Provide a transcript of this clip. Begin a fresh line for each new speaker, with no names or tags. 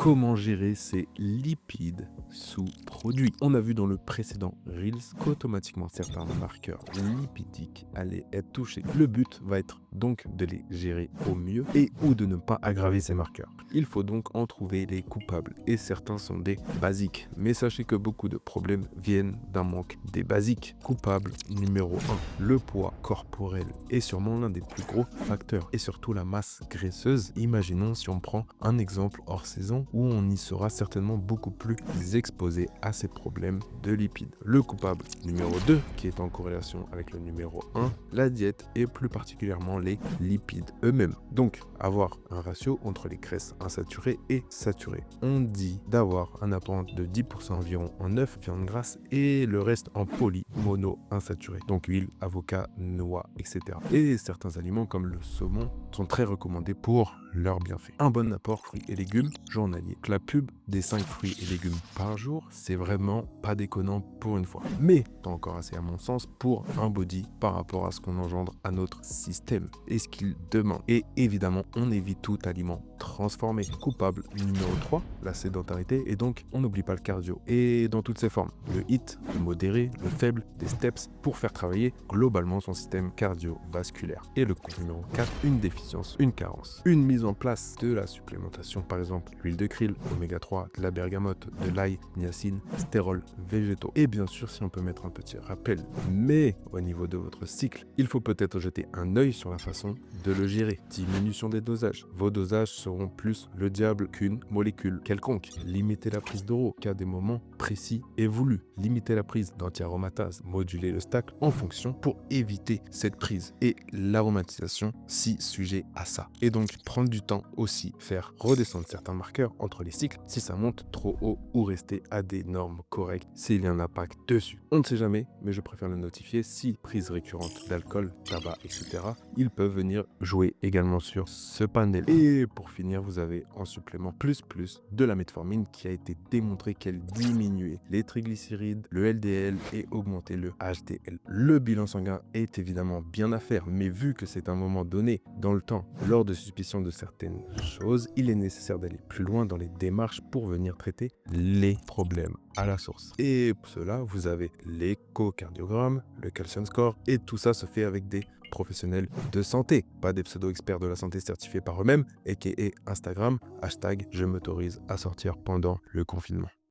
Comment gérer ces lipides sous-produits? On a vu dans le précédent Reels qu'automatiquement certains marqueurs lipidiques allaient être touchés. Le but va être donc de les gérer au mieux et ou de ne pas aggraver ces marqueurs. Il faut donc en trouver les coupables et certains sont des basiques. Mais sachez que beaucoup de problèmes viennent d'un manque des basiques. Coupable numéro 1, le poids corporel est sûrement l'un des plus gros facteurs et surtout la masse graisseuse. Imaginons si on prend un exemple hors saison où on y sera certainement beaucoup plus exposé à ces problèmes de lipides. Le coupable numéro 2, qui est en corrélation avec le numéro 1, la diète et plus particulièrement les lipides eux-mêmes. Donc, avoir un ratio entre les graisses insaturées et saturées. On dit d'avoir un apport de 10% environ en œufs, viande grasse et le reste en polymono-insaturés. Donc huile, avocat, noix, etc. Et certains aliments comme le saumon sont très recommandés pour leurs bienfaits. Un bon apport fruits et légumes journalier. La pub des 5 fruits et légumes par jour, c'est vraiment pas déconnant pour une fois. Mais pas encore assez à mon sens pour un body par rapport à ce qu'on engendre à notre système et ce qu'il demande. Et évidemment, on évite tout aliment transformé. Coupable numéro 3, la sédentarité, et donc on n'oublie pas le cardio. Et dans toutes ses formes, le HIIT, le modéré, le faible, des steps pour faire travailler globalement son système cardiovasculaire. Et le coup numéro 4, une déficience, une carence. Une mise en place de la supplémentation, par exemple l'huile de krill, oméga 3, de la bergamote, de l'ail, niacine, stérols végétaux. Et bien sûr, si on peut mettre un petit rappel, mais au niveau de votre cycle, il faut peut-être jeter un œil sur la façon de le gérer. Diminution des dosages. Vos dosages seront plus le diable qu'une molécule quelconque. Limitez la prise d'euro qu'à des moments précis et voulus. Limitez la prise d'anti-aromatase. Moduler le stack en fonction pour éviter cette prise. Et l'aromatisation, si sujet à ça. Et donc, prendre du temps aussi, faire redescendre certains marqueurs entre les cycles si ça monte trop haut ou rester à des normes correctes s'il y a un impact dessus. On ne sait jamais, mais je préfère le notifier si prise récurrente d'alcool, tabac, etc. Ils peuvent venir jouer également sur ce panel. Et pour finir, vous avez en supplément plus de la metformine qui a été démontré qu'elle diminuait les triglycérides, le LDL et augmentait le HDL. Le bilan sanguin est évidemment bien à faire, mais vu que c'est un moment donné dans le temps, lors de suspicion de certaines choses, il est nécessaire d'aller plus loin dans les démarches pour venir traiter les problèmes à la source. Et pour cela, vous avez l'échocardiogramme, le calcium score, et tout ça se fait avec des professionnels de santé, pas des pseudo-experts de la santé certifiés par eux-mêmes, aka Instagram, hashtag je m'autorise à sortir pendant le confinement.